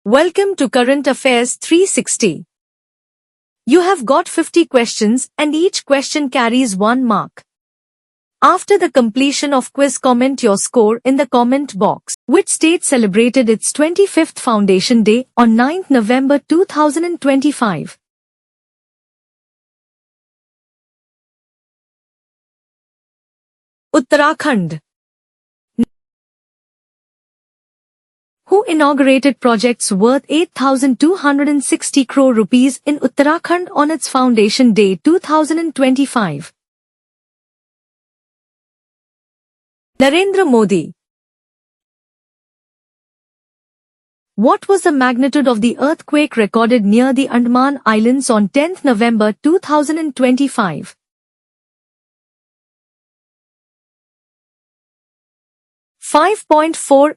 Welcome to Current Affairs 360. You have got 50 questions and each question carries 1 mark. After the completion of quiz, comment your score in the comment box. Which state celebrated its 25th Foundation Day on 9th November 2025? Uttarakhand. Who inaugurated projects worth 8,260 crore rupees in Uttarakhand on its Foundation Day 2025? Narendra Modi. What was the magnitude of the earthquake recorded near the Andaman Islands on 10th November 2025? 5.4.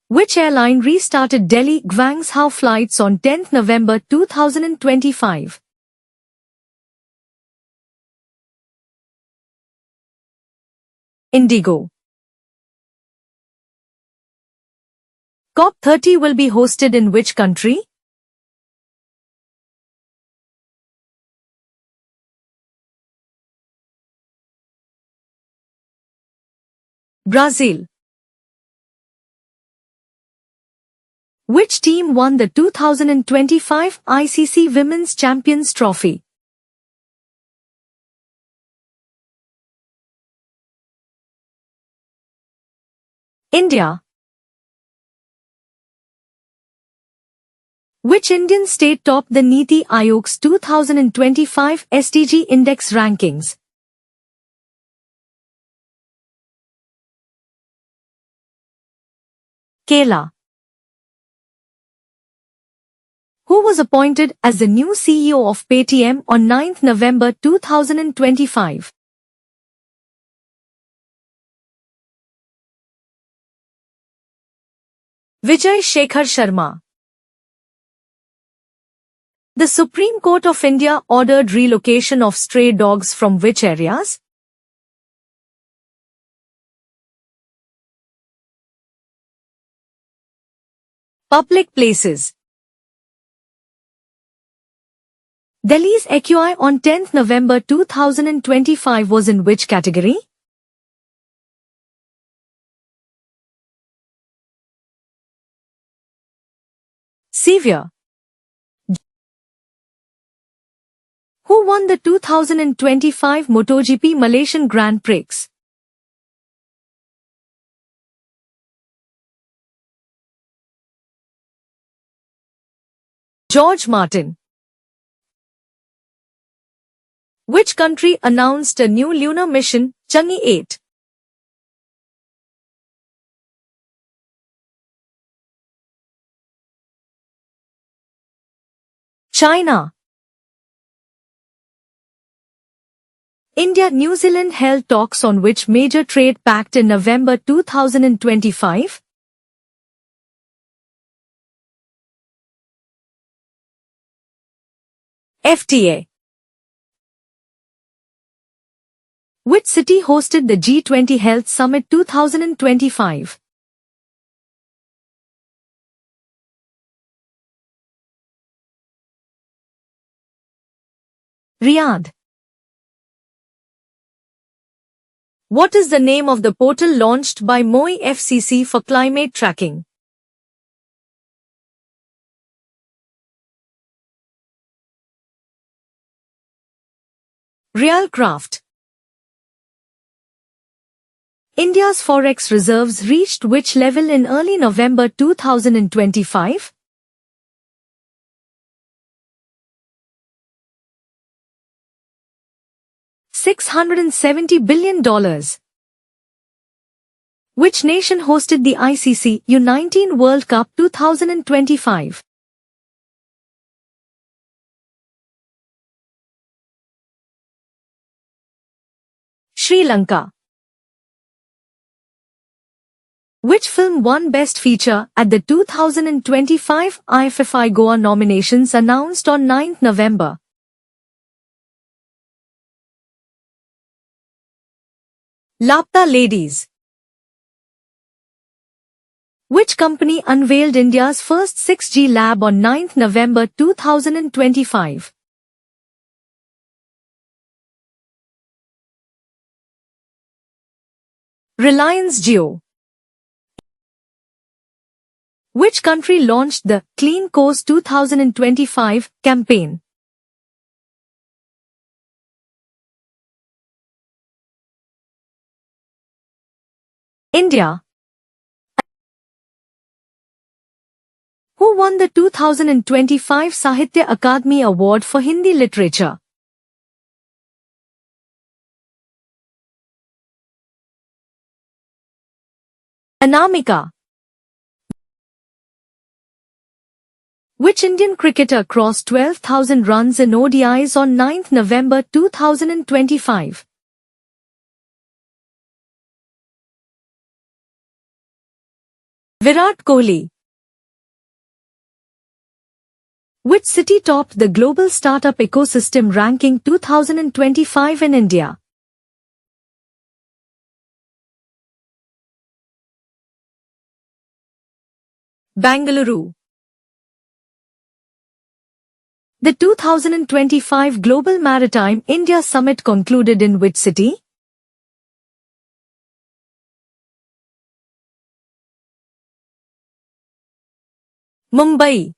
Which airline restarted Delhi-Guangzhou flights on 10th November 2025? Indigo. COP30 will be hosted in which country? Brazil. Which team won the 2025 ICC Women's Champions Trophy? India. Which Indian state topped the Niti Aayog's 2025 SDG Index rankings? Kerala. Who was appointed as the new CEO of Paytm on 9th November 2025? Vijay Shekhar Sharma. The Supreme Court of India ordered relocation of stray dogs from which areas? Public places. Delhi's AQI on 10th November 2025 was in which category? Severe. Who won the 2025 MotoGP Malaysian Grand Prix? George Martin. Which country announced a new lunar mission, Chang'e 8? China. India-New Zealand held talks on which major trade pact in November 2025? FTA. Which city hosted the G20 Health Summit 2025? Riyadh. What is the name of the portal launched by MOI FCC for climate tracking? Realcraft. India's forex reserves reached which level in early November 2025? $670 billion. Which nation hosted the ICC U19 World Cup 2025? Sri Lanka. Which film won Best Feature at the 2025 IFFI Goa nominations announced on 9th November? Lapta Ladies. Which company unveiled India's first 6G lab on 9th November 2025? Reliance Jio. Which country launched the Clean Course 2025 campaign? India. Who won the 2025 Sahitya Akademi Award for Hindi Literature? Anamika. Which Indian cricketer crossed 12,000 runs in ODIs on 9th November 2025? Virat Kohli. Which city topped the Global Startup Ecosystem Ranking 2025 in India? Bangalore. The 2025 Global Maritime India Summit concluded in which city? Mumbai.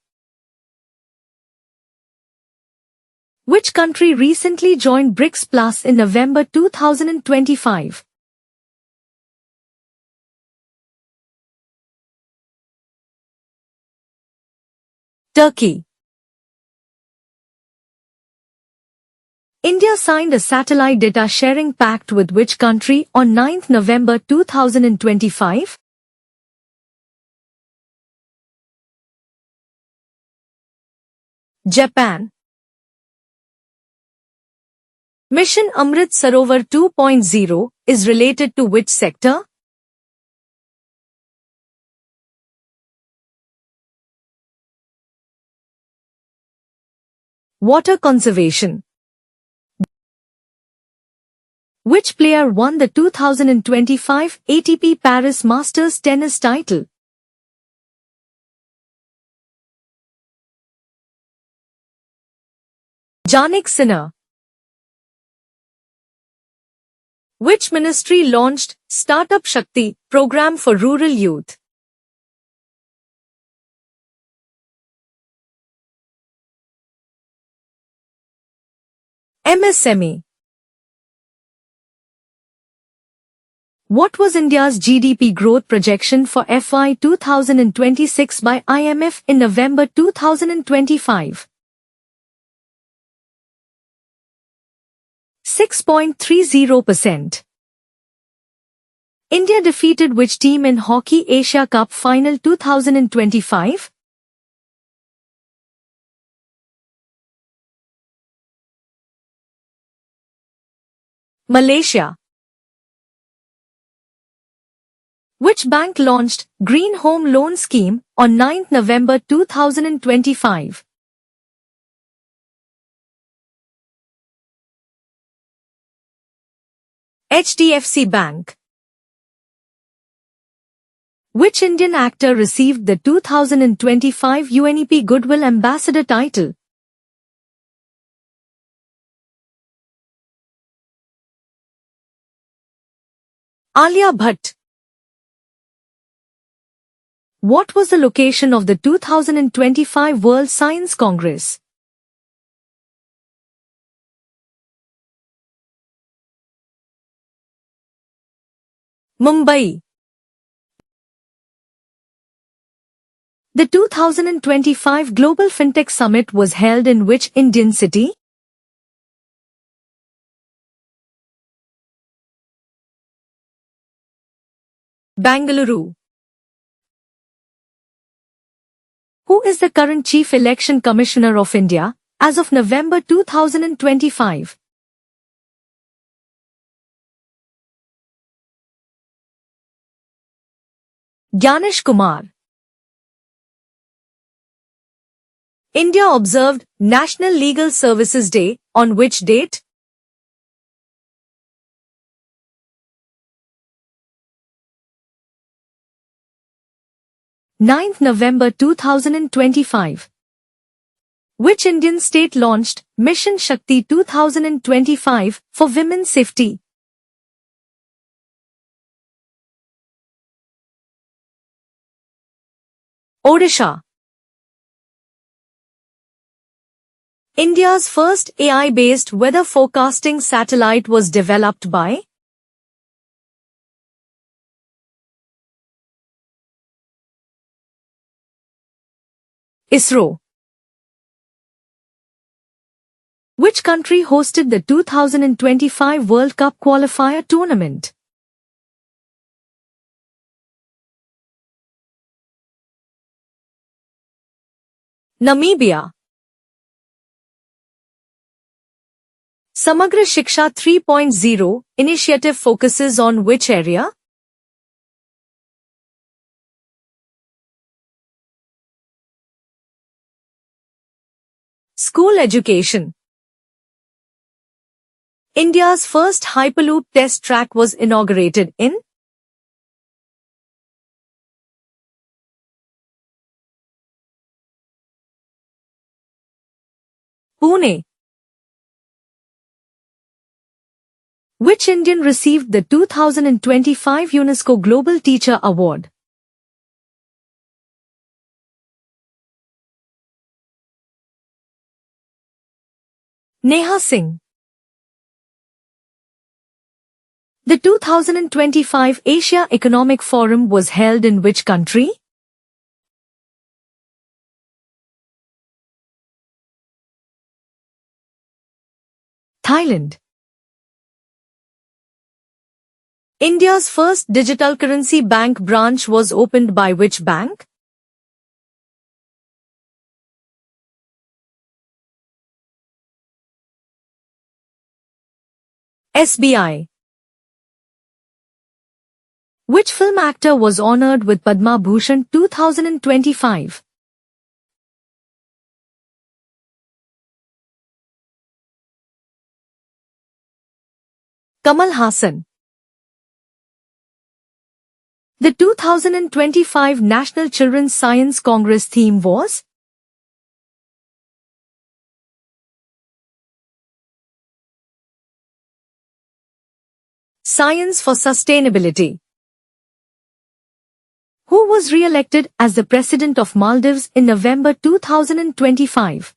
Which country recently joined BRICS Plus in November 2025? Turkey. India signed a satellite data sharing pact with which country on 9th November 2025? Japan. Mission Amrit Sarovar 2.0 is related to which sector? Water conservation. Which player won the 2025 ATP Paris Masters tennis title? Jannik Sinner. Which ministry launched Startup Shakti program for rural youth? MSME. What was India's GDP growth projection for FY 2026 by IMF in November 2025? 6.30%. India defeated which team in Hockey Asia Cup Final 2025? Malaysia. Which bank launched Green Home Loan Scheme on 9th November 2025? HDFC Bank. Which Indian actor received the 2025 UNEP Goodwill Ambassador title? Alia Bhatt. What was the location of the 2025 World Science Congress? Mumbai. The 2025 Global FinTech Summit was held in which Indian city? Bangalore. Who is the current Chief Election Commissioner of India as of November 2025? Gyanish Kumar. India observed National Legal Services Day on which date? 9th November 2025. Which Indian state launched Mission Shakti 2025 for women's safety? Odisha. India's first AI-based weather forecasting satellite was developed by ISRO. Which country hosted the 2025 World Cup qualifier tournament? Namibia. Samagra Shiksha 3.0 initiative focuses on which area? School education. India's first Hyperloop test track was inaugurated in Pune. Which Indian received the 2025 UNESCO Global Teacher Award? Neha Singh. The 2025 Asia Economic Forum was held in which country? Thailand. India's first digital currency bank branch was opened by which bank? SBI. Which film actor was honored with Padma Bhushan 2025? Kamal Haasan. The 2025 National Children's Science Congress theme was Science for Sustainability. Who was re-elected as the President of Maldives in November 2025?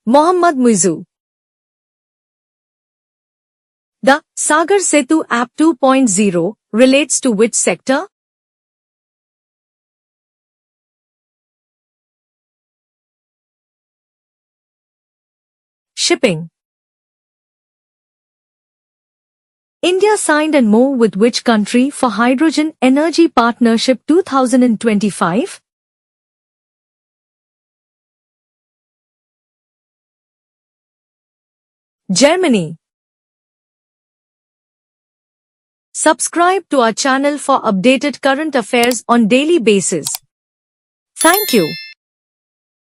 Mohammad Muizzu. The Sagar Setu App 2.0 relates to which sector? Shipping. India signed an MoU with which country for Hydrogen Energy Partnership 2025? Germany. Subscribe to our channel for updated current affairs on daily basis. Thank you.